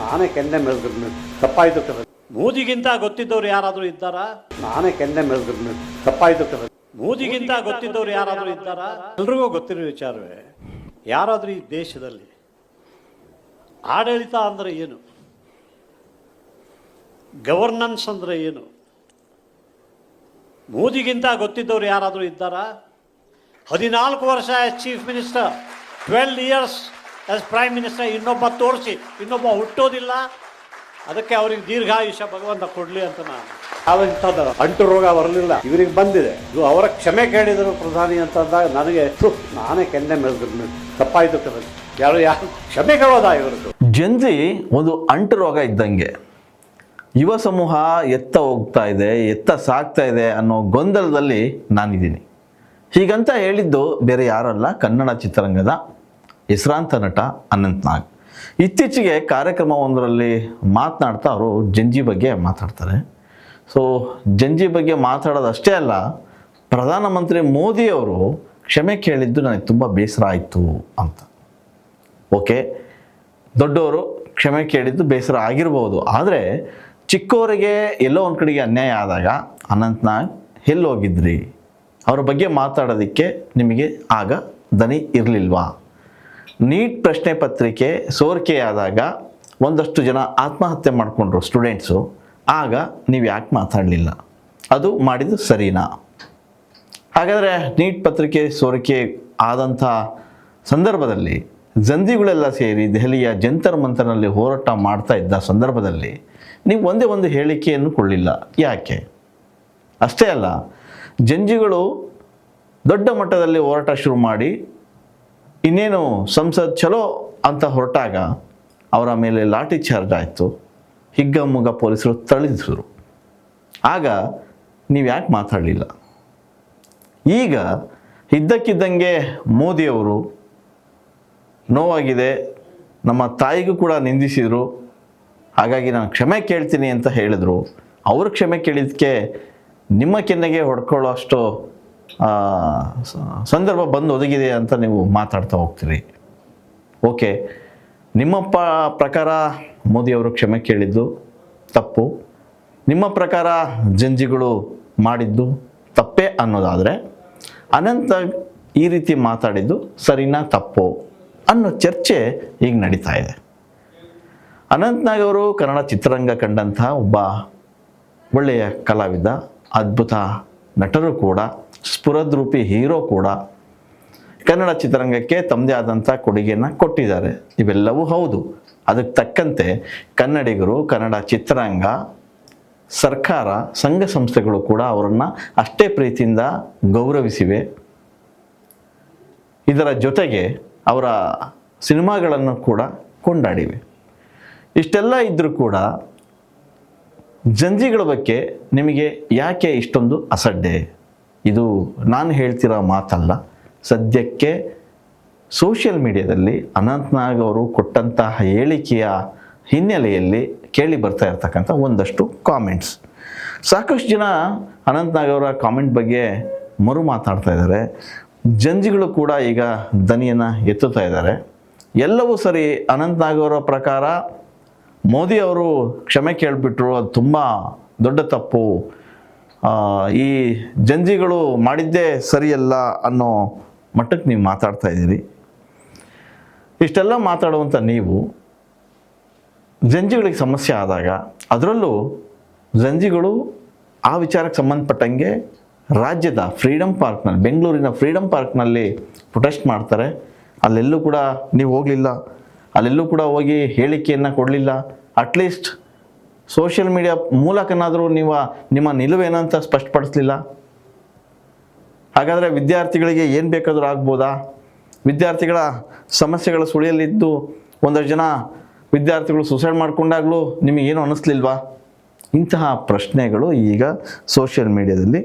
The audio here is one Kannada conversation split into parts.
ನಾನೇ ಕೆನ್ನೆ ಮೆಲ್ದ್ರು ತಪ್ಪಾಯ್ತು ಕದ. ಮೋದಿಗಿಂತ ಗೊತ್ತಿದ್ದವ್ರು ಯಾರಾದರೂ ಇದ್ದಾರಾ? ನಾನೇ ಕೆನ್ನೆ ಮೆಲ್ದ್ರು ತಪ್ಪಾಯ್ತು ಕದ. ಮೋದಿಗಿಂತ ಗೊತ್ತಿದ್ದವ್ರು ಯಾರಾದರೂ ಇದ್ದಾರಾ? ಎಲ್ರಿಗೂ ಗೊತ್ತಿರೋ ವಿಚಾರವೇ. ಯಾರಾದರೂ ಈ ದೇಶದಲ್ಲಿ ಆಡಳಿತ ಅಂದರೆ ಏನು, ಗವರ್ನೆನ್ಸ್ ಅಂದರೆ ಏನು, ಮೋದಿಗಿಂತ ಗೊತ್ತಿದ್ದವ್ರು ಯಾರಾದರೂ ಇದ್ದಾರಾ? 14 ವರ್ಷ as chief minister, 12 years as prime minister. ಇನ್ನೊಬ್ಬ ತೋರಿಸಿ, ಇನ್ನೊಬ್ಬ ಹುಟ್ಟೋದಿಲ್ಲ. ಅದಕ್ಕೆ ಅವ್ರಿಗೆ ದೀರ್ಘಾಯುಷ್ಯ ಭಗವಂತ ಕೊಡಲಿ ಅಂತ ನಾನು. ಯಾವಂಥದ್ದು ಅಂಟು ರೋಗ ಬರಲಿಲ್ಲ, ಇವರಿಗೆ ಬಂದಿದೆ. ಇದು ಅವರ ಕ್ಷಮೆ ಕೇಳಿದರು ಪ್ರಧಾನಿ ಅಂತಂದಾಗ ನನಗೆ ನಾನೇ ಕೆನ್ನೆ ಮೆಲ್ದ್ರು ತಪ್ಪಾಯ್ತು ಕದ. ಯಾರು ಕ್ಷಮೆ ಕೇಳೋದಾ ಇವ್ರದ್ದು? ಜನ್ಜಿ ಒಂದು ಅಂಟು ರೋಗ ಇದ್ದಂಗೆ. ಯುವ ಸಮೂಹ ಎತ್ತ ಹೋಗ್ತಾ ಇದೆ, ಎತ್ತ ಸಾಗ್ತಾ ಇದೆ ಅನ್ನೋ ಗೊಂದಲದಲ್ಲಿ ನಾನಿದ್ದೀನಿ. ಹೀಗಂತ ಹೇಳಿದ್ದು ಬೇರೆ ಯಾರಲ್ಲ, ಕನ್ನಡ ಚಿತ್ರರಂಗದ ಹೆಸರಾಂತ ನಟ ಅನಂತ್ ನಾಗ್. ಇತ್ತೀಚೆಗೆ ಕಾರ್ಯಕ್ರಮವೊಂದರಲ್ಲಿ ಮಾತನಾಡ್ತಾ ಅವರು ಜಂಜಿ ಬಗ್ಗೆ ಮಾತಾಡ್ತಾರೆ. ಸೊ ಜಂಜಿ ಬಗ್ಗೆ ಮಾತಾಡೋದಷ್ಟೇ ಅಲ್ಲ, ಪ್ರಧಾನಮಂತ್ರಿ ಮೋದಿಯವರು ಕ್ಷಮೆ ಕೇಳಿದ್ದು ನನಗೆ ತುಂಬ ಬೇಸರ ಆಯಿತು ಅಂತ. ಓಕೆ, ದೊಡ್ಡವರು ಕ್ಷಮೆ ಕೇಳಿದ್ದು ಬೇಸರ ಆಗಿರ್ಬೋದು, ಆದರೆ ಚಿಕ್ಕವರಿಗೆ ಎಲ್ಲೋ ಒಂದು ಕಡೆಗೆ ಅನ್ಯಾಯ ಆದಾಗ ಅನಂತ್ ನಾಗ್ ಎಲ್ಲೋಗಿದ್ರಿ? ಅವರ ಬಗ್ಗೆ ಮಾತಾಡೋದಕ್ಕೆ ನಿಮಗೆ ಆಗ ದನಿ ಇರಲಿಲ್ವಾ? ನೀಟ್ ಪ್ರಶ್ನೆ ಪತ್ರಿಕೆ ಸೋರಿಕೆಯಾದಾಗ ಒಂದಷ್ಟು ಜನ ಆತ್ಮಹತ್ಯೆ ಮಾಡಿಕೊಂಡ್ರು ಸ್ಟೂಡೆಂಟ್ಸು, ಆಗ ನೀವು ಯಾಕೆ ಮಾತಾಡಲಿಲ್ಲ? ಅದು ಮಾಡಿದ್ದು ಸರಿನಾ? ಹಾಗಾದರೆ ನೀಟ್ ಪತ್ರಿಕೆ ಸೋರಿಕೆ ಆದಂಥ ಸಂದರ್ಭದಲ್ಲಿ ಜಂಜಿಗಳೆಲ್ಲ ಸೇರಿ ದೆಹಲಿಯ ಜಂತರ್ ಮಂತರ್ನಲ್ಲಿ ಹೋರಾಟ ಮಾಡ್ತಾ ಇದ್ದ ಸಂದರ್ಭದಲ್ಲಿ ನೀವು ಒಂದೇ ಒಂದು ಹೇಳಿಕೆಯನ್ನು ಕೊಡಲಿಲ್ಲ, ಯಾಕೆ? ಅಷ್ಟೇ ಅಲ್ಲ, ಜಂಜಿಗಳು ದೊಡ್ಡ ಮಟ್ಟದಲ್ಲಿ ಹೋರಾಟ ಶುರು ಮಾಡಿ ಇನ್ನೇನು ಸಂಸತ್ ಚಲೋ ಅಂತ ಹೊರಟಾಗ ಅವರ ಮೇಲೆ ಲಾಠಿ ಚಾರ್ಜ್ ಆಯಿತು, ಹಿಗ್ಗಮುಗ್ಗ ಪೊಲೀಸರು ತಳ್ಳಿದ್ರು. ಆಗ ನೀವು ಯಾಕೆ ಮಾತಾಡಲಿಲ್ಲ? ಈಗ ಇದ್ದಕ್ಕಿದ್ದಂಗೆ ಮೋದಿಯವರು ನೋವಾಗಿದೆ, ನಮ್ಮ ತಾಯಿಗೂ ಕೂಡ ನಿಂದಿಸಿದರು, ಹಾಗಾಗಿ ನಾನು ಕ್ಷಮೆ ಕೇಳ್ತೀನಿ ಅಂತ ಹೇಳಿದ್ರು. ಅವರು ಕ್ಷಮೆ ಕೇಳಿದ್ದಕ್ಕೆ ನಿಮ್ಮ ಕೆನ್ನೆಗೆ ಹೊಡ್ಕೊಳ್ಳೋ ಅಷ್ಟು ಸಂದರ್ಭ ಬಂದು ಒದಗಿದೆ ಅಂತ ನೀವು ಮಾತಾಡ್ತಾ ಹೋಗ್ತೀರಿ. ಓಕೆ, ನಿಮ್ಮ ಪ್ರಕಾರ ಮೋದಿಯವರು ಕ್ಷಮೆ ಕೇಳಿದ್ದು ತಪ್ಪು, ನಿಮ್ಮ ಪ್ರಕಾರ ಜಂಜಿಗಳು ಮಾಡಿದ್ದು ತಪ್ಪೇ ಅನ್ನೋದಾದರೆ ಅನಂತ ಈ ರೀತಿ ಮಾತಾಡಿದ್ದು ಸರಿನಾ ತಪ್ಪು ಅನ್ನೋ ಚರ್ಚೆ ಈಗ ನಡೀತಾ ಇದೆ. ಅನಂತ್ ನಾಗ್ ಅವರು ಕನ್ನಡ ಚಿತ್ರರಂಗ ಕಂಡಂಥ ಒಬ್ಬ ಒಳ್ಳೆಯ ಕಲಾವಿದ, ಅದ್ಭುತ ನಟರು ಕೂಡ, ಸ್ಫುರದ್ರೂಪಿ ಹೀರೋ ಕೂಡ. ಕನ್ನಡ ಚಿತ್ರರಂಗಕ್ಕೆ ತಮ್ಮದೇ ಆದಂಥ ಕೊಡುಗೆಯನ್ನು ಕೊಟ್ಟಿದ್ದಾರೆ, ಇವೆಲ್ಲವೂ ಹೌದು. ಅದಕ್ಕೆ ತಕ್ಕಂತೆ ಕನ್ನಡಿಗರು, ಕನ್ನಡ ಚಿತ್ರರಂಗ, ಸರ್ಕಾರ, ಸಂಘ ಸಂಸ್ಥೆಗಳು ಕೂಡ ಅವರನ್ನು ಅಷ್ಟೇ ಪ್ರೀತಿಯಿಂದ ಗೌರವಿಸಿವೆ. ಇದರ ಜೊತೆಗೆ ಅವರ ಸಿನಿಮಾಗಳನ್ನು ಕೂಡ ಕೊಂಡಾಡಿವೆ. ಇಷ್ಟೆಲ್ಲ ಇದ್ದರೂ ಕೂಡ ಜಂಜಿಗಳ ಬಗ್ಗೆ ನಿಮಗೆ ಯಾಕೆ ಇಷ್ಟೊಂದು ಅಸಡ್ಡೆ? ಇದು ನಾನು ಹೇಳ್ತಿರೋ ಮಾತಲ್ಲ. ಸದ್ಯಕ್ಕೆ ಸೋಷಿಯಲ್ ಮೀಡಿಯಾದಲ್ಲಿ ಅನಂತ್ ನಾಗ್ ಅವರು ಕೊಟ್ಟಂತಹ ಹೇಳಿಕೆಯ ಹಿನ್ನೆಲೆಯಲ್ಲಿ ಕೇಳಿ ಬರ್ತಾ ಇರ್ತಕ್ಕಂಥ ಒಂದಷ್ಟು ಕಾಮೆಂಟ್ಸ್. ಸಾಕಷ್ಟು ಜನ ಅನಂತ್ ನಾಗ್ ಅವರ ಕಾಮೆಂಟ್ ಬಗ್ಗೆ ಮರು ಮಾತಾಡ್ತಾ ಇದ್ದಾರೆ. ಜಂಜಿಗಳು ಕೂಡ ಈಗ ದನಿಯನ್ನು ಎತ್ತುತ್ತಾ ಇದ್ದಾರೆ. ಎಲ್ಲವೂ ಸರಿ. ಅನಂತ್ ನಾಗ್ ಅವರ ಪ್ರಕಾರ ಮೋದಿ ಅವರು ಕ್ಷಮೆ ಕೇಳಿಬಿಟ್ರು, ಅದು ತುಂಬ ದೊಡ್ಡ ತಪ್ಪು, ಈ ಜಂಜಿಗಳು ಮಾಡಿದ್ದೇ ಸರಿಯಲ್ಲ ಅನ್ನೋ ಮಟ್ಟಕ್ಕೆ ನೀವು ಮಾತಾಡ್ತಾ ಇದ್ದೀರಿ. ಇಷ್ಟೆಲ್ಲ ಮಾತಾಡುವಂಥ ನೀವು ಜಂಜಿಗಳಿಗೆ ಸಮಸ್ಯೆ ಆದಾಗ, ಅದರಲ್ಲೂ ಜಂಜಿಗಳು ಆ ವಿಚಾರಕ್ಕೆ ಸಂಬಂಧಪಟ್ಟಂಗೆ ರಾಜ್ಯದ ಫ್ರೀಡಮ್ ಪಾರ್ಕ್ನಲ್ಲಿ, ಬೆಂಗಳೂರಿನ ಫ್ರೀಡಮ್ ಪಾರ್ಕ್ನಲ್ಲಿ ಪ್ರೊಟೆಸ್ಟ್ ಮಾಡ್ತಾರೆ. ಅಲ್ಲೆಲ್ಲೂ ಕೂಡ ನೀವು ಹೋಗಲಿಲ್ಲ, ಅಲ್ಲೆಲ್ಲೂ ಕೂಡ ಹೋಗಿ ಹೇಳಿಕೆಯನ್ನು ಕೊಡಲಿಲ್ಲ. ಅಟ್ಲೀಸ್ಟ್ ಸೋಷಿಯಲ್ ಮೀಡಿಯಾ ಮೂಲಕನಾದರೂ ನಿಮ್ಮ ನಿಲುವೇನಂತ ಸ್ಪಷ್ಟಪಡಿಸಲಿಲ್ಲ. ಹಾಗಾದರೆ ವಿದ್ಯಾರ್ಥಿಗಳಿಗೆ ಏನು ಬೇಕಾದರೂ ಆಗ್ಬೋದಾ? ವಿದ್ಯಾರ್ಥಿಗಳ ಸಮಸ್ಯೆಗಳ ಸುಳಿಯಲ್ಲಿದ್ದು ಒಂದಷ್ಟು ಜನ ವಿದ್ಯಾರ್ಥಿಗಳು ಸುಸೈಡ್ ಮಾಡಿಕೊಂಡಾಗಲೂ ನಿಮಗೇನು ಅನ್ನಿಸ್ಲಿಲ್ವಾ? ಇಂತಹ ಪ್ರಶ್ನೆಗಳು ಈಗ ಸೋಷಿಯಲ್ ಮೀಡಿಯಾದಲ್ಲಿ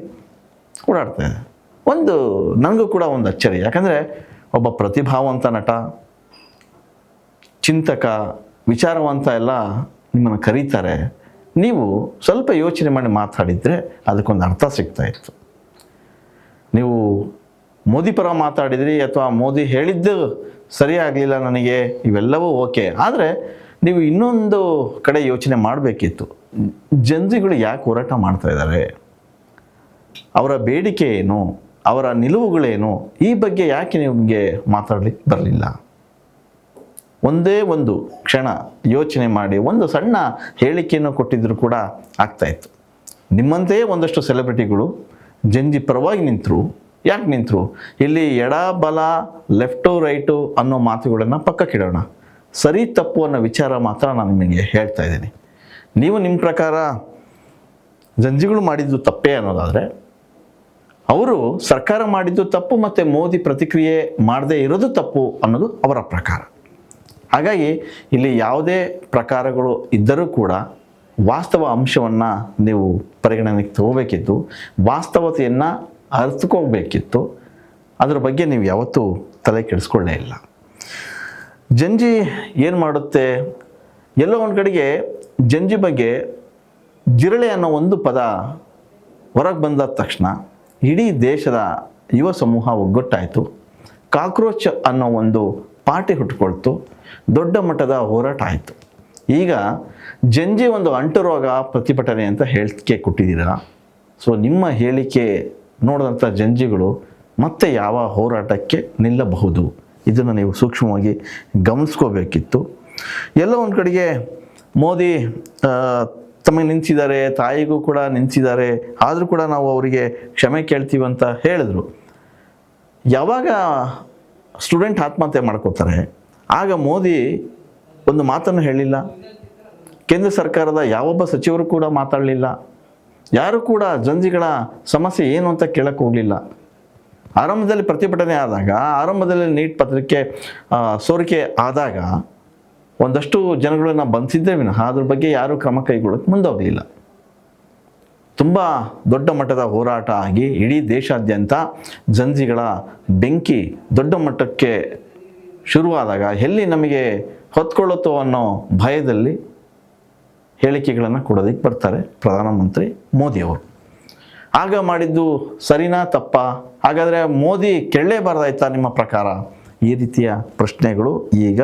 ಓಡಾಡ್ತಾ ಇದೆ. ನನಗೂ ಕೂಡ ಒಂದು ಅಚ್ಚರಿ, ಯಾಕಂದರೆ ಒಬ್ಬ ಪ್ರತಿಭಾವಂತ ನಟ, ಚಿಂತಕ, ವಿಚಾರವಂತ ಎಲ್ಲ ನಿಮ್ಮನ್ನು ಕರೀತಾರೆ. ನೀವು ಸ್ವಲ್ಪ ಯೋಚನೆ ಮಾಡಿ ಮಾತಾಡಿದರೆ ಅದಕ್ಕೊಂದು ಅರ್ಥ ಸಿಗ್ತಾ ಇತ್ತು. ನೀವು ಮೋದಿ ಪರ ಮಾತಾಡಿದ್ರಿ ಅಥವಾ ಮೋದಿ ಹೇಳಿದ್ದು ಸರಿಯಾಗಲಿಲ್ಲ ನನಗೆ, ಇವೆಲ್ಲವೂ ಓಕೆ. ಆದರೆ ನೀವು ಇನ್ನೊಂದು ಕಡೆ ಯೋಚನೆ ಮಾಡಬೇಕಿತ್ತು. ಜನರುಗಳು ಯಾಕೆ ಹೋರಾಟ ಮಾಡ್ತಾ ಇದ್ದಾರೆ, ಅವರ ಬೇಡಿಕೆ ಏನು, ಅವರ ನಿಲುವುಗಳೇನು, ಈ ಬಗ್ಗೆ ಯಾಕೆ ನಿಮಗೆ ಮಾತಾಡಲಿಕ್ಕೆ ಬರಲಿಲ್ಲ? ಒಂದೇ ಒಂದು ಕ್ಷಣ ಯೋಚನೆ ಮಾಡಿ ಒಂದು ಸಣ್ಣ ಹೇಳಿಕೆಯನ್ನು ಕೊಟ್ಟಿದ್ದರೂ ಕೂಡ ಆಗ್ತಾಯಿತ್ತು. ನಿಮ್ಮಂತೆಯೇ ಒಂದಷ್ಟು ಸೆಲೆಬ್ರಿಟಿಗಳು ಜಂಜಿ ಪರವಾಗಿ ನಿಂತರು. ಯಾಕೆ ನಿಂತರು? ಇಲ್ಲಿ ಎಡ ಬಲ, ಲೆಫ್ಟು ರೈಟು ಅನ್ನೋ ಮಾತುಗಳನ್ನು ಪಕ್ಕಕ್ಕಿಡೋಣ. ಸರಿ ತಪ್ಪು ಅನ್ನೋ ವಿಚಾರ ಮಾತ್ರ ನಾನು ನಿಮಗೆ ಹೇಳ್ತಾ ಇದ್ದೀನಿ. ನೀವು ನಿಮ್ಮ ಪ್ರಕಾರ ಜಂಜಿಗಳು ಮಾಡಿದ್ದು ತಪ್ಪೇ ಅನ್ನೋದಾದರೆ, ಅವರು ಸರ್ಕಾರ ಮಾಡಿದ್ದು ತಪ್ಪು ಮತ್ತು ಮೋದಿ ಪ್ರತಿಕ್ರಿಯೆ ಮಾಡದೇ ಇರೋದು ತಪ್ಪು ಅನ್ನೋದು ಅವರ ಪ್ರಕಾರ. ಹಾಗಾಗಿ ಇಲ್ಲಿ ಯಾವುದೇ ಪ್ರಕಾರಗಳು ಇದ್ದರೂ ಕೂಡ ವಾಸ್ತವ ಅಂಶವನ್ನು ನೀವು ಪರಿಗಣನೆಗೆ ತಗೋಬೇಕಿತ್ತು, ವಾಸ್ತವತೆಯನ್ನು ಅರ್ಥಕೋಬೇಕಿತ್ತು. ಅದರ ಬಗ್ಗೆ ನೀವು ಯಾವತ್ತೂ ತಲೆ ಕೆಡಿಸ್ಕೊಳ್ಳೇ ಇಲ್ಲ. ಜಂಜಿ ಏನು ಮಾಡುತ್ತೆ, ಎಲ್ಲೋ ಒಂದು ಕಡೆಗೆ ಜಂಜಿ ಬಗ್ಗೆ ಜಿರಳೆ ಅನ್ನೋ ಒಂದು ಪದ ಹೊರಗೆ ಬಂದ ತಕ್ಷಣ ಇಡೀ ದೇಶದ ಯುವ ಸಮೂಹ ಒಗ್ಗಟ್ಟಾಯಿತು. ಕಾಕ್ರೋಚ್ ಅನ್ನೋ ಒಂದು ಪಾರ್ಟಿ ಹುಟ್ಟುಕೊಳ್ತು. ದೊಡ್ಡ ಮಟ್ಟದ ಹೋರಾಟ ಆಯಿತು. ಈಗ ಜಂಜಿ ಒಂದು ಅಂಟುರೋಗ ಪ್ರತಿಭಟನೆ ಅಂತ ಹೇಳಿಕೆ ಕೊಟ್ಟಿದ್ದೀರಾ. ಸೊ ನಿಮ್ಮ ಹೇಳಿಕೆ ನೋಡಿದಂಥ ಜಂಜಿಗಳು ಮತ್ತೆ ಯಾವ ಹೋರಾಟಕ್ಕೆ ನಿಲ್ಲಬಹುದು, ಇದನ್ನು ನೀವು ಸೂಕ್ಷ್ಮವಾಗಿ ಗಮನಿಸ್ಕೋಬೇಕಿತ್ತು. ಎಲ್ಲೋ ಒಂದು ಕಡೆಗೆ ಮೋದಿ ತಮಗೆ ನಿಂತಿದ್ದಾರೆ, ತಾಯಿಗೂ ಕೂಡ ನಿಂತಿದ್ದಾರೆ, ಆದರೂ ಕೂಡ ನಾವು ಅವರಿಗೆ ಕ್ಷಮೆ ಕೇಳ್ತೀವಿ ಅಂತ ಹೇಳಿದ್ರು. ಯಾವಾಗ ಸ್ಟೂಡೆಂಟ್ ಆತ್ಮಹತ್ಯೆ ಮಾಡ್ಕೋತಾರೆ ಆಗ ಮೋದಿ ಒಂದು ಮಾತನ್ನು ಹೇಳಿಲ್ಲ. ಕೇಂದ್ರ ಸರ್ಕಾರದ ಯಾವೊಬ್ಬ ಸಚಿವರು ಕೂಡ ಮಾತಾಡಲಿಲ್ಲ. ಯಾರು ಕೂಡ ಜಂಜಿಗಳ ಸಮಸ್ಯೆ ಏನು ಅಂತ ಕೇಳಕ್ಕೆ ಹೋಗಲಿಲ್ಲ. ಆರಂಭದಲ್ಲಿ ಪ್ರತಿಭಟನೆ ಆದಾಗ, ಆರಂಭದಲ್ಲಿ ನೀಟ್ ಪತ್ರಿಕೆ ಸೋರಿಕೆ ಆದಾಗ ಒಂದಷ್ಟು ಜನಗಳನ್ನ ಬಂಧಿಸಿದ್ದೇ ವಿನಃ ಅದ್ರ ಬಗ್ಗೆ ಯಾರೂ ಕ್ರಮ ಕೈಗೊಳ್ಳೋಕೆ ಮುಂದೋಗಲಿಲ್ಲ. ತುಂಬ ದೊಡ್ಡ ಮಟ್ಟದ ಹೋರಾಟ ಆಗಿ ಇಡೀ ದೇಶಾದ್ಯಂತ ಜಂಜಿಗಳ ಬೆಂಕಿ ದೊಡ್ಡ ಮಟ್ಟಕ್ಕೆ ಶುರುವಾದಾಗ ಎಲ್ಲಿ ನಮಗೆ ಹೊತ್ಕೊಳ್ಳುತ್ತೋ ಅನ್ನೋ ಭಯದಲ್ಲಿ ಹೇಳಿಕೆಗಳನ್ನು ಕೊಡೋದಕ್ಕೆ ಬರ್ತಾರೆ ಪ್ರಧಾನಮಂತ್ರಿ ಮೋದಿಯವರು. ಆಗ ಮಾಡಿದ್ದು ಸರಿನಾ ತಪ್ಪಾ? ಹಾಗಾದರೆ ಮೋದಿ ಕೆಳಲೇಬಾರ್ದಾಯ್ತಾ ನಿಮ್ಮ ಪ್ರಕಾರ? ಈ ರೀತಿಯ ಪ್ರಶ್ನೆಗಳು ಈಗ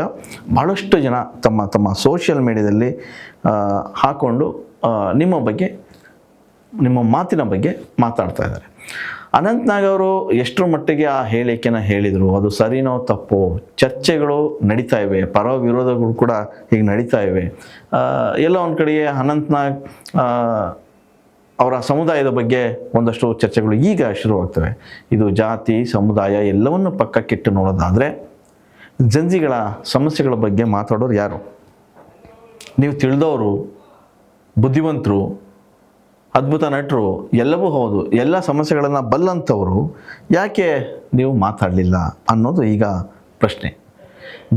ಭಾಳಷ್ಟು ಜನ ತಮ್ಮ ತಮ್ಮ ಸೋಷಿಯಲ್ ಮೀಡಿಯಾದಲ್ಲಿ ಹಾಕ್ಕೊಂಡು ನಿಮ್ಮ ಮಾತಿನ ಬಗ್ಗೆ ಮಾತಾಡ್ತಾ ಇದ್ದಾರೆ. ಅನಂತ್ನಾಗ್ ಅವರು ಎಷ್ಟರ ಮಟ್ಟಿಗೆ ಆ ಹೇಳಿಕೆನ ಹೇಳಿದರು, ಅದು ಸರಿನೋ ತಪ್ಪೋ? ಚರ್ಚೆಗಳು ನಡೀತಾ ಇವೆ, ಪರ ವಿರೋಧಗಳು ಕೂಡ ಈಗ ನಡೀತಾ ಇವೆ. ಎಲ್ಲೋ ಒಂದು ಕಡೆಗೆ ಅನಂತ್ನಾಗ್ ಅವರ ಸಮುದಾಯದ ಬಗ್ಗೆ ಒಂದಷ್ಟು ಚರ್ಚೆಗಳು ಈಗ ಶುರುವಾಗ್ತವೆ. ಇದು ಜಾತಿ ಸಮುದಾಯ ಎಲ್ಲವನ್ನು ಪಕ್ಕಕ್ಕಿಟ್ಟು ನೋಡೋದಾದರೆ ಜಂಜಿಗಳ ಸಮಸ್ಯೆಗಳ ಬಗ್ಗೆ ಮಾತಾಡೋರು ಯಾರು? ನೀವು ತಿಳಿದವರು, ಬುದ್ಧಿವಂತರು, ಅದ್ಭುತ ನಟರು, ಎಲ್ಲವೂ ಹೌದು, ಎಲ್ಲ ಸಮಸ್ಯೆಗಳನ್ನು ಬಲ್ಲಂಥವರು ಯಾಕೆ ನೀವು ಮಾತಾಡಲಿಲ್ಲ ಅನ್ನೋದು ಈಗ ಪ್ರಶ್ನೆ.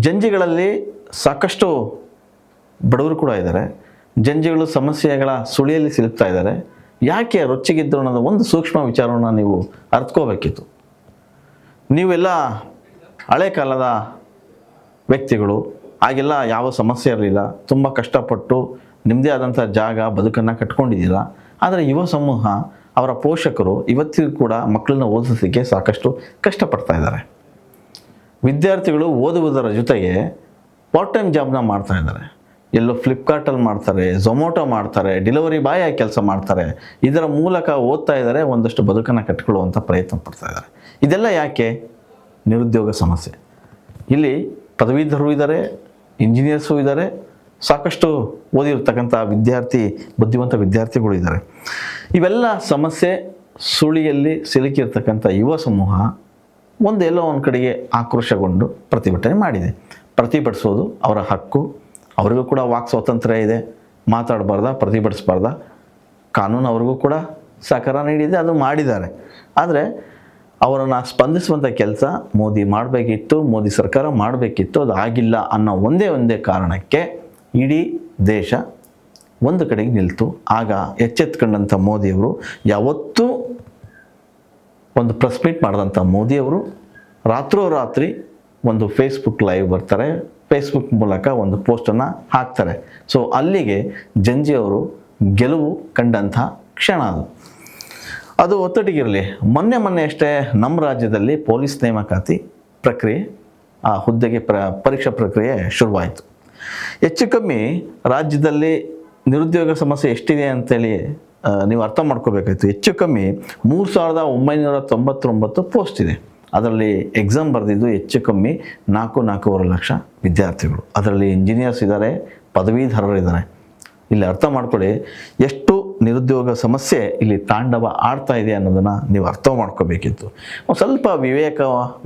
ಜಂಜಿಗಳಲ್ಲಿ ಸಾಕಷ್ಟು ಬಡವರು ಕೂಡ ಇದ್ದಾರೆ. ಜಂಜಿಗಳು ಸಮಸ್ಯೆಗಳ ಸುಳಿಯಲ್ಲಿ ಸಿಲುಕ್ತಾ ಇದ್ದಾರೆ. ಯಾಕೆ ರೊಚ್ಚಿಗಿದ್ರು ಅನ್ನೋದು ಒಂದು ಸೂಕ್ಷ್ಮ ವಿಚಾರವನ್ನು ನೀವು ಅರ್ಥಕೋಬೇಕಿತ್ತು. ನೀವೆಲ್ಲ ಹಳೆ ಕಾಲದ ವ್ಯಕ್ತಿಗಳು, ಆಗೆಲ್ಲ ಯಾವ ಸಮಸ್ಯೆ ಇರಲಿಲ್ಲ, ತುಂಬ ಕಷ್ಟಪಟ್ಟು ನಿಮ್ಮದೇ ಆದಂಥ ಜಾಗ ಬದುಕನ್ನು ಕಟ್ಕೊಂಡಿದ್ದೀರ. ಆದರೆ ಯುವ ಸಮೂಹ, ಅವರ ಪೋಷಕರು ಇವತ್ತಿಗೂ ಕೂಡ ಮಕ್ಕಳನ್ನ ಓದಿಸೋದಕ್ಕೆ ಸಾಕಷ್ಟು ಕಷ್ಟಪಡ್ತಾ ಇದ್ದಾರೆ. ವಿದ್ಯಾರ್ಥಿಗಳು ಓದುವುದರ ಜೊತೆಗೆ ಪಾರ್ಟ್ ಟೈಮ್ ಜಾಬ್ನ ಮಾಡ್ತಾ ಇದ್ದಾರೆ. ಎಲ್ಲೋ ಫ್ಲಿಪ್ಕಾರ್ಟಲ್ಲಿ ಮಾಡ್ತಾರೆ, ಝೊಮೊಟೊ ಮಾಡ್ತಾರೆ, ಡೆಲಿವರಿ ಬಾಯ್ ಆಗಿ ಕೆಲಸ ಮಾಡ್ತಾರೆ. ಇದರ ಮೂಲಕ ಓದ್ತಾ ಇದ್ದಾರೆ, ಒಂದಷ್ಟು ಬದುಕನ್ನು ಕಟ್ಕೊಳ್ಳುವಂಥ ಪ್ರಯತ್ನ ಪಡ್ತಾ ಇದ್ದಾರೆ. ಇದೆಲ್ಲ ಯಾಕೆ? ನಿರುದ್ಯೋಗ ಸಮಸ್ಯೆ. ಇಲ್ಲಿ ಪದವೀಧರರು ಇದ್ದಾರೆ, ಇಂಜಿನಿಯರ್ಸು ಇದ್ದಾರೆ, ಸಾಕಷ್ಟು ಓದಿರ್ತಕ್ಕಂಥ ಬುದ್ಧಿವಂತ ವಿದ್ಯಾರ್ಥಿಗಳು ಇದ್ದಾರೆ. ಇವೆಲ್ಲ ಸಮಸ್ಯೆ ಸುಳಿಯಲ್ಲಿ ಸಿಲುಕಿರ್ತಕ್ಕಂಥ ಯುವ ಸಮೂಹ ಎಲ್ಲೋ ಒಂದು ಕಡೆಗೆ ಆಕ್ರೋಶಗೊಂಡು ಪ್ರತಿಭಟನೆ ಮಾಡಿದೆ. ಪ್ರತಿಭಟಿಸೋದು ಅವರ ಹಕ್ಕು. ಅವರಿಗೂ ಕೂಡ ವಾಕ್ ಸ್ವಾತಂತ್ರ್ಯ ಇದೆ. ಮಾತಾಡಬಾರ್ದ, ಪ್ರತಿಭಟಿಸಬಾರ್ದ, ಕಾನೂನು ಅವ್ರಿಗೂ ಕೂಡ ಸಹಕಾರ ನೀಡಿದೆ, ಅದು ಮಾಡಿದ್ದಾರೆ. ಆದರೆ ಅವರನ್ನು ಸ್ಪಂದಿಸುವಂಥ ಕೆಲಸ ಮೋದಿ ಮಾಡಬೇಕಿತ್ತು, ಮೋದಿ ಸರ್ಕಾರ ಮಾಡಬೇಕಿತ್ತು, ಅದು ಆಗಿಲ್ಲ ಅನ್ನೋ ಒಂದೇ ಕಾರಣಕ್ಕೆ ಇಡೀ ದೇಶ ಒಂದು ಕಡೆಗೆ ನಿಲ್ತು. ಆಗ ಎಚ್ಚೆತ್ಕೊಂಡಂಥ ಮೋದಿಯವರು, ಯಾವತ್ತೂ ಒಂದು ಪ್ರೆಸ್ ಮೀಟ್ ಮಾಡಿದಂಥ ಮೋದಿಯವರು ರಾತ್ರೋರಾತ್ರಿ ಒಂದು ಫೇಸ್ಬುಕ್ ಲೈವ್ ಬರ್ತಾರೆ, ಫೇಸ್ಬುಕ್ ಮೂಲಕ ಒಂದು ಪೋಸ್ಟನ್ನು ಹಾಕ್ತಾರೆ. ಸೊ ಅಲ್ಲಿಗೆ ಜಂಜಿಯವರು ಗೆಲುವು ಕಂಡಂಥ ಕ್ಷಣ ಅದು ಒತ್ತಡಿಗಿರಲಿ. ಮೊನ್ನೆ ಅಷ್ಟೇ ನಮ್ಮ ರಾಜ್ಯದಲ್ಲಿ ಪೊಲೀಸ್ ನೇಮಕಾತಿ ಪ್ರಕ್ರಿಯೆ, ಆ ಹುದ್ದೆಗೆ ಪರೀಕ್ಷಾ ಪ್ರಕ್ರಿಯೆ ಶುರುವಾಯಿತು. ಹೆಚ್ಚು ಕಮ್ಮಿ ರಾಜ್ಯದಲ್ಲಿ ನಿರುದ್ಯೋಗ ಸಮಸ್ಯೆ ಎಷ್ಟಿದೆ ಅಂತೇಳಿ ನೀವು ಅರ್ಥ ಮಾಡ್ಕೋಬೇಕಾಯ್ತು. ಹೆಚ್ಚು ಕಮ್ಮಿ 3,999 ಪೋಸ್ಟ್ ಇದೆ. ಅದರಲ್ಲಿ ಎಕ್ಸಾಮ್ ಬರೆದಿದ್ದು ಹೆಚ್ಚು ಕಮ್ಮಿ 4.5 ಲಕ್ಷ ವಿದ್ಯಾರ್ಥಿಗಳು. ಅದರಲ್ಲಿ ಇಂಜಿನಿಯರ್ಸ್ ಇದ್ದಾರೆ, ಪದವೀಧರರಿದ್ದಾರೆ. ಇಲ್ಲಿ ಅರ್ಥ ಮಾಡ್ಕೊಳ್ಳಿ ಎಷ್ಟು ನಿರುದ್ಯೋಗ ಸಮಸ್ಯೆ ಇಲ್ಲಿ ತಾಂಡವ ಆಡ್ತಾ ಇದೆ ಅನ್ನೋದನ್ನು ನೀವು ಅರ್ಥ ಮಾಡ್ಕೋಬೇಕಿತ್ತು. ಒಂದು ಸ್ವಲ್ಪ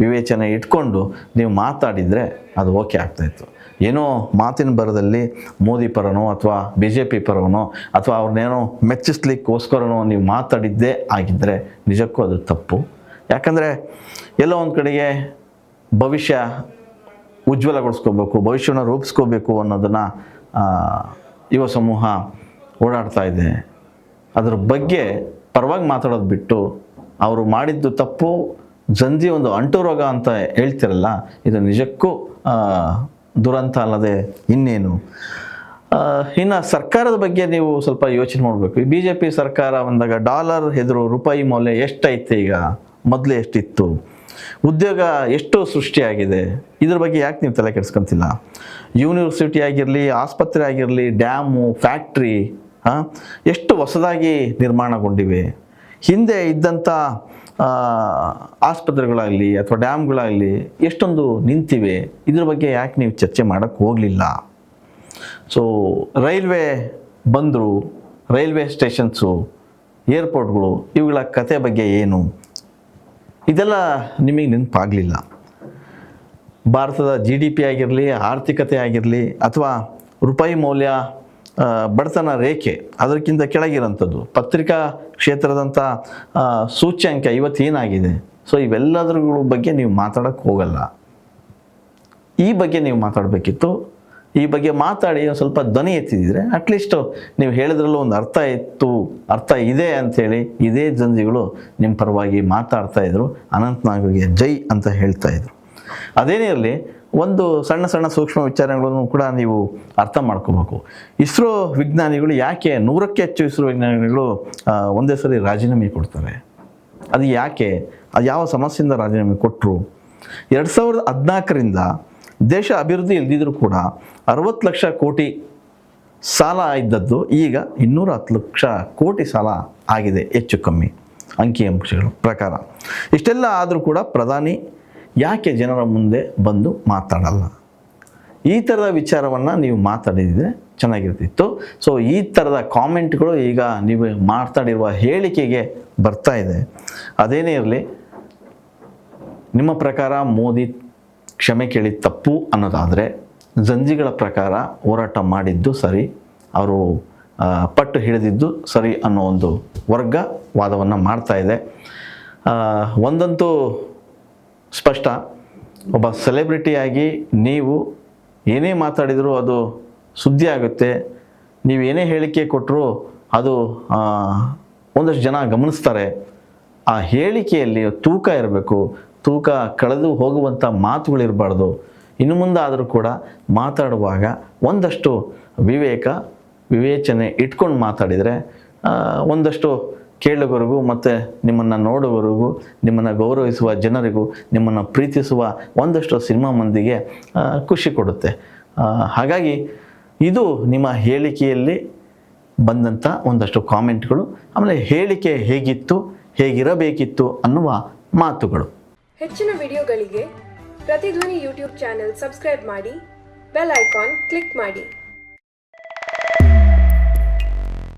ವಿವೇಚನೆ ಇಟ್ಕೊಂಡು ನೀವು ಮಾತಾಡಿದರೆ ಅದು ಓಕೆ ಆಗ್ತಾಯಿತ್ತು. ಏನೋ ಮಾತಿನ ಬರದಲ್ಲಿ ಮೋದಿ ಪರನೋ ಅಥವಾ BJP ಪರವನೋ ಅಥವಾ ಅವ್ರನ್ನೇನೋ ಮೆಚ್ಚಿಸ್ಲಿಕ್ಕೋಸ್ಕರನೋ ನೀವು ಮಾತಾಡಿದ್ದೇ ಆಗಿದ್ದರೆ ನಿಜಕ್ಕೂ ಅದು ತಪ್ಪು. ಯಾಕಂದರೆ ಎಲ್ಲೋ ಒಂದು ಕಡೆಗೆ ಭವಿಷ್ಯ ಉಜ್ವಲಗೊಳಿಸ್ಕೋಬೇಕು, ಭವಿಷ್ಯವನ್ನು ರೂಪಿಸ್ಕೋಬೇಕು ಅನ್ನೋದನ್ನು ಯುವ ಸಮೂಹ ಓಡಾಡ್ತಾ ಇದೆ. ಅದ್ರ ಬಗ್ಗೆ ಪರವಾಗಿ ಮಾತಾಡೋದು ಬಿಟ್ಟು ಅವರು ಮಾಡಿದ್ದು ತಪ್ಪು, ಜಂಜಿ ಒಂದು ಅಂಟು ರೋಗ ಅಂತ ಹೇಳ್ತಿರಲ್ಲ, ಇದು ನಿಜಕ್ಕೂ ದುರಂತ ಅಲ್ಲದೆ ಇನ್ನೇನು. ಇನ್ನು ಸರ್ಕಾರದ ಬಗ್ಗೆ ನೀವು ಸ್ವಲ್ಪ ಯೋಚನೆ ಮಾಡಬೇಕು. ಈ BJP ಸರ್ಕಾರ ಬಂದಾಗ ಡಾಲರ್ ಎದುರು ರೂಪಾಯಿ ಮೌಲ್ಯ ಎಷ್ಟೈತೆ, ಈಗ ಮೊದಲು ಎಷ್ಟಿತ್ತು, ಉದ್ಯೋಗ ಎಷ್ಟು ಸೃಷ್ಟಿಯಾಗಿದೆ, ಇದ್ರ ಬಗ್ಗೆ ಯಾಕೆ ನೀವು ತಲೆ ಕೆಡಿಸ್ಕೊಂತಿಲ್ಲ? ಯೂನಿವರ್ಸಿಟಿ ಆಗಿರಲಿ, ಆಸ್ಪತ್ರೆ ಆಗಿರಲಿ, ಡ್ಯಾಮು, ಫ್ಯಾಕ್ಟ್ರಿ ಎಷ್ಟು ಹೊಸದಾಗಿ ನಿರ್ಮಾಣಗೊಂಡಿವೆ. ಹಿಂದೆ ಇದ್ದಂಥ ಆಸ್ಪತ್ರೆಗಳಾಗಲಿ ಅಥವಾ ಡ್ಯಾಮ್ಗಳಾಗಲಿ ಎಷ್ಟೊಂದು ನಿಂತಿವೆ. ಇದ್ರ ಬಗ್ಗೆ ಯಾಕೆ ನೀವು ಚರ್ಚೆ ಮಾಡೋಕ್ಕೆ ಹೋಗಲಿಲ್ಲ? ಸೊ ರೈಲ್ವೆ ಬಂದರು, ರೈಲ್ವೆ ಸ್ಟೇಷನ್ಸು, ಏರ್ಪೋರ್ಟ್ಗಳು, ಇವುಗಳ ಕತೆ ಬಗ್ಗೆ ಏನು, ಇದೆಲ್ಲ ನಿಮಗೆ ನೆನಪಾಗಲಿಲ್ಲ. ಭಾರತದ GDP ಆಗಿರಲಿ, ಆರ್ಥಿಕತೆ ಆಗಿರಲಿ ಅಥವಾ ರೂಪಾಯಿ ಮೌಲ್ಯ ಬಡತನ ರೇಖೆ ಅದಕ್ಕಿಂತ ಕೆಳಗಿರೋಂಥದ್ದು, ಪತ್ರಿಕಾ ಕ್ಷೇತ್ರದಂಥ ಸೂಚ್ಯಂಕ ಇವತ್ತೇನಾಗಿದೆ, ಸೊ ಇವೆಲ್ಲದ್ರ ಬಗ್ಗೆ ನೀವು ಮಾತಾಡೋಕ್ಕೆ ಹೋಗಲ್ಲ. ಈ ಬಗ್ಗೆ ನೀವು ಮಾತಾಡಬೇಕಿತ್ತು. ಈ ಬಗ್ಗೆ ಮಾತಾಡಿ ಸ್ವಲ್ಪ ಧ್ವನಿ ಎತ್ತಿದ್ರೆ ಅಟ್ಲೀಸ್ಟು ನೀವು ಹೇಳಿದ್ರಲ್ಲೂ ಒಂದು ಅರ್ಥ ಇದೆ ಅಂಥೇಳಿ ಇದೇ ಜಂಜಿಗಳು ನಿಮ್ಮ ಪರವಾಗಿ ಮಾತಾಡ್ತಾಯಿದ್ರು, ಅನಂತನಾಗ್ರಿಗೆ ಜೈ ಅಂತ ಹೇಳ್ತಾಯಿದ್ರು. ಅದೇನೇ ಇರಲಿ, ಒಂದು ಸಣ್ಣ ಸೂಕ್ಷ್ಮ ವಿಚಾರಗಳನ್ನು ಕೂಡ ನೀವು ಅರ್ಥ ಮಾಡ್ಕೋಬೇಕು. ಇಸ್ರೋ ವಿಜ್ಞಾನಿಗಳು ಯಾಕೆ 100ಕ್ಕೆ ಹೆಚ್ಚು ಇಸ್ರೋ ವಿಜ್ಞಾನಿಗಳು ಒಂದೇ ಸರಿ ರಾಜೀನಾಮೆ ಕೊಡ್ತಾರೆ? ಅದು ಯಾಕೆ? ಅದು ಯಾವ ಸಮಸ್ಯೆಯಿಂದ ರಾಜೀನಾಮೆ ಕೊಟ್ಟರು? 2014ರಿಂದ ದೇಶ ಅಭಿವೃದ್ಧಿ ಇಲ್ದಿದ್ರೂ ಕೂಡ 60 ಲಕ್ಷ ಕೋಟಿ ಸಾಲ ಇದ್ದದ್ದು ಈಗ 210 ಲಕ್ಷ ಕೋಟಿ ಸಾಲ ಆಗಿದೆ, ಹೆಚ್ಚು ಕಮ್ಮಿ ಅಂಕಿಅಂಶಗಳ ಪ್ರಕಾರ. ಇಷ್ಟೆಲ್ಲ ಆದರೂ ಕೂಡ ಪ್ರಧಾನಿ ಯಾಕೆ ಜನರ ಮುಂದೆ ಬಂದು ಮಾತಾಡಲ್ಲ? ಈ ಥರದ ವಿಚಾರವನ್ನು ನೀವು ಮಾತಾಡಿದರೆ ಚೆನ್ನಾಗಿರ್ತಿತ್ತು. ಸೊ ಈ ಥರದ ಕಾಮೆಂಟ್ಗಳು ಈಗ ನೀವು ಮಾತಾಡಿರುವ ಹೇಳಿಕೆಗೆ ಬರ್ತಾ ಇದೆ. ಅದೇನೇ ಇರಲಿ, ನಿಮ್ಮ ಪ್ರಕಾರ ಮೋದಿ ಕ್ಷಮೆ ಕೇಳಿದ ತಪ್ಪು ಅನ್ನೋದಾದರೆ, ಜಂಜಿಗಳ ಪ್ರಕಾರ ಹೋರಾಟ ಮಾಡಿದ್ದು ಸರಿ, ಅವರು ಪಟ್ಟು ಹಿಡಿದಿದ್ದು ಸರಿ ಅನ್ನೋ ಒಂದು ವರ್ಗ ವಾದವನ್ನು ಮಾಡ್ತಾ ಇದೆ. ಒಂದಂತೂ ಸ್ಪಷ್ಟ, ಒಬ್ಬ ಸೆಲೆಬ್ರಿಟಿಯಾಗಿ ನೀವು ಏನೇ ಮಾತಾಡಿದರೂ ಅದು ಸುದ್ದಿ ಆಗುತ್ತೆ. ನೀವು ಏನೇ ಹೇಳಿಕೆ ಕೊಟ್ಟರೂ ಅದು ಒಂದಷ್ಟು ಜನ ಗಮನಿಸ್ತಾರೆ. ಆ ಹೇಳಿಕೆಯಲ್ಲಿ ತೂಕ ಇರಬೇಕು, ತೂಕ ಕಳೆದು ಹೋಗುವಂಥ ಮಾತುಗಳಿರಬಾರ್ದು. ಇನ್ನು ಮುಂದಾದರೂ ಕೂಡ ಮಾತಾಡುವಾಗ ಒಂದಷ್ಟು ವಿವೇಚನೆ ಇಟ್ಕೊಂಡು ಮಾತಾಡಿದರೆ ಒಂದಷ್ಟು ಕೇಳುಗರಿಗೂ ಮತ್ತು ನಿಮ್ಮನ್ನು ನೋಡುವವರಿಗೂ, ನಿಮ್ಮನ್ನು ಗೌರವಿಸುವ ಜನರಿಗೂ, ನಿಮ್ಮನ್ನು ಪ್ರೀತಿಸುವ ಒಂದಷ್ಟು ಸಿನಿಮಾ ಮಂದಿಗೆ ಖುಷಿ ಕೊಡುತ್ತೆ. ಹಾಗಾಗಿ ಇದು ನಿಮ್ಮ ಹೇಳಿಕೆಯಲ್ಲಿ ಬಂದಂಥ ಒಂದಷ್ಟು ಕಾಮೆಂಟ್ಗಳು, ಆಮೇಲೆ ಹೇಳಿಕೆ ಹೇಗಿತ್ತು, ಹೇಗಿರಬೇಕಿತ್ತು ಅನ್ನುವ ಮಾತುಗಳು. ಹೆಚ್ಚಿನ ವಿಡಿಯೋಗಳಿಗೆ ಪ್ರತಿಧ್ವನಿ ಯೂಟ್ಯೂಬ್ ಚಾನೆಲ್ ಸಬ್ಸ್ಕ್ರೈಬ್ ಮಾಡಿ, ಬೆಲ್ ಐಕಾನ್ ಕ್ಲಿಕ್ ಮಾಡಿ.